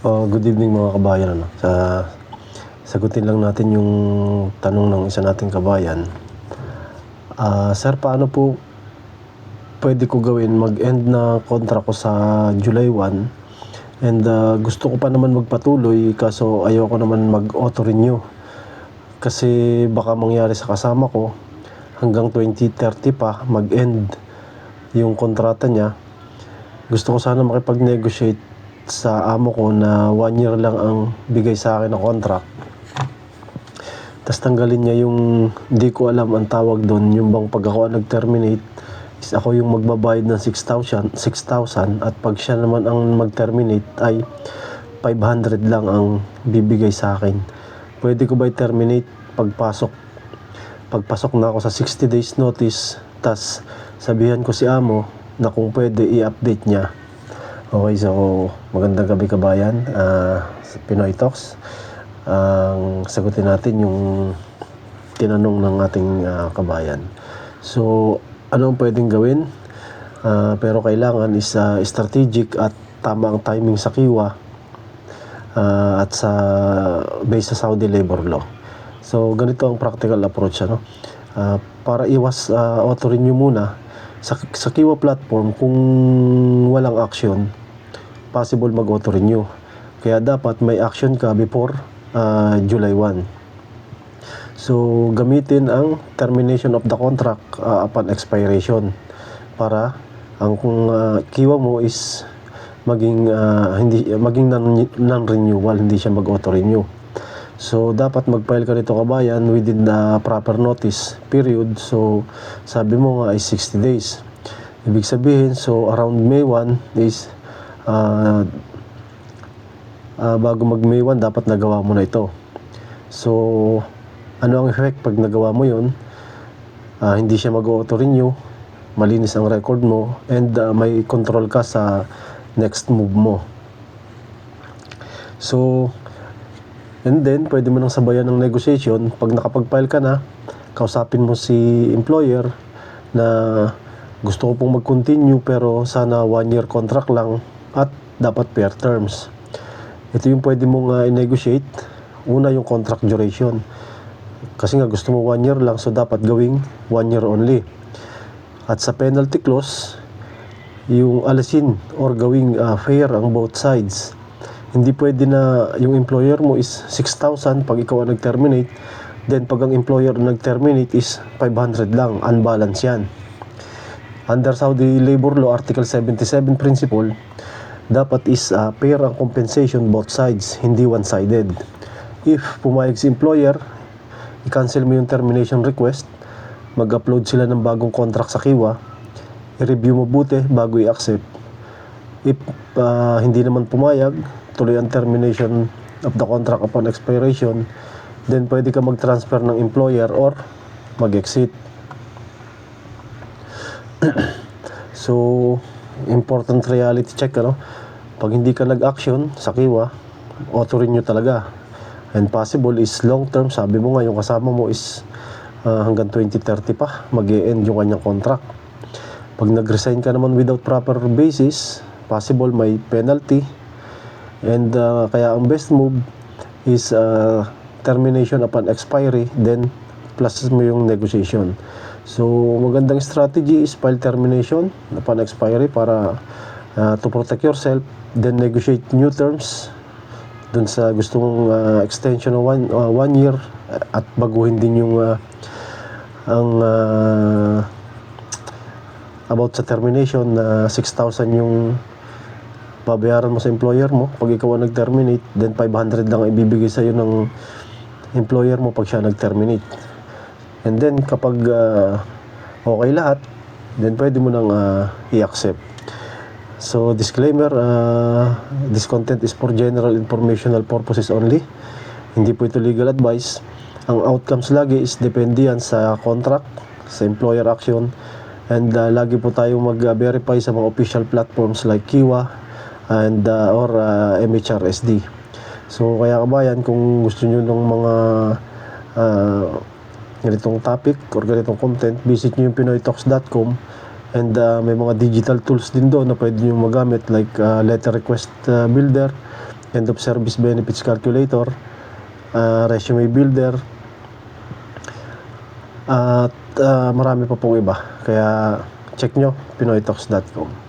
Good evening mga kabayan. Sagutin lang natin yung tanong ng isa nating kabayan. Sir, paano po pwede ko gawin mag-end na contract ko sa July 1 and gusto ko pa naman magpatuloy kaso ayoko naman mag-auto renew kasi baka mangyari sa kasama ko hanggang 2030 pa mag-end yung kontrata niya. Gusto ko sana makipag-negotiate sa amo ko na 1 year lang ang bigay sa akin na contract. Tapos tanggalin niya yung, di ko alam ang tawag doon, yung bang pag ako nag-terminate, is ako yung magbabayad ng 6,000 at pag siya naman ang mag-terminate ay 500 lang ang bibigay sa akin. Pwede ko ba i-terminate pagpasok na ako sa 60 days notice, tas sabihan ko si amo na kung pwede i-update niya. Okay, so magandang gabi kabayan, sa Pinoy Talks. Sagutin natin yung tinanong ng ating kabayan. So, ano ang pwedeng gawin? Pero kailangan is strategic at tama ang timing sa kiwa at sa based sa Saudi labor law. So, ganito ang practical approach, ano? Para iwas auto-renew muna, sa Kiwa platform, kung walang action, possible mag-auto-renew. Kaya dapat may action ka before July 1. So, gamitin ang termination of the contract upon expiration para ang Kiwa mo is maging non-renewal, hindi siya mag-auto-renew. So, dapat mag-file ka nito kabayan within the proper notice period. So, sabi mo nga ay 60 days. Ibig sabihin, so around May 1 is bago mag May 1, dapat nagawa mo na ito. So, ano ang effect pag nagawa mo yun? Hindi siya mag-auto-renew, malinis ang record mo, and may control ka sa next move mo. So, and then, pwede mo nang sabayan ng negotiation. Pag nakapag-file ka na, kausapin mo si employer na gusto ko pong mag-continue pero sana 1 year contract lang at dapat fair terms. Ito yung pwede mong i-negotiate. Una, yung contract duration. Kasi nga gusto mo 1 year lang, so dapat gawing 1 year only. At sa penalty clause, yung alisin or gawing fair ang both sides. Hindi pwede na yung employer mo is 6,000 pag ikaw ang nag-terminate, then pag ang employer nag-terminate is 500 lang, unbalance yan. Under Saudi Labor Law, Article 77 principle, dapat is fair ang compensation both sides, hindi one-sided. If pumayag si employer, i-cancel mo yung termination request, mag-upload sila ng bagong contract sa Kiwa, i-review mo buti bago i-accept. If hindi naman pumayag, tuloy ang termination of the contract upon expiration, then pwede ka mag-transfer ng employer or mag-exit. So, important reality check, ano? Pag hindi ka nag-action sa Kiwa, auto-renew talaga. And possible is long-term, sabi mo nga yung kasama mo is hanggang 2030 pa, mag-e-end yung kanyang contract. Pag nag-resign ka naman without proper basis, possible may penalty. And kaya ang best move is termination upon expiry, then plus mo yung negotiation. So, magandang strategy is file termination upon expiry para to protect yourself, then negotiate new terms dun sa gusto mong extension of 1 year at baguhin din yung about sa termination na 6,000 yung babayaran mo sa employer mo pag ikaw ang nag-terminate, then 500 lang ibibigay sa'yo ng employer mo pag siya nag-terminate. And then kapag okay lahat, then pwede mo nang i-accept. So disclaimer, this content is for general informational purposes only. Hindi po ito legal advice. Ang outcomes lagi is depende yan sa contract, sa employer action, and lagi po tayong mag-verify sa mga official platforms like Kiwa and or MHRSD. So kaya kabayan, kung gusto nyo ng mga ganitong topic or ganitong content, visit nyo yung pinoytalks.com, and may mga digital tools din doon na pwede nyo magamit like letter request builder, end of service benefits calculator, resume builder, at marami pa pong iba. Kaya check nyo pinoytalks.com.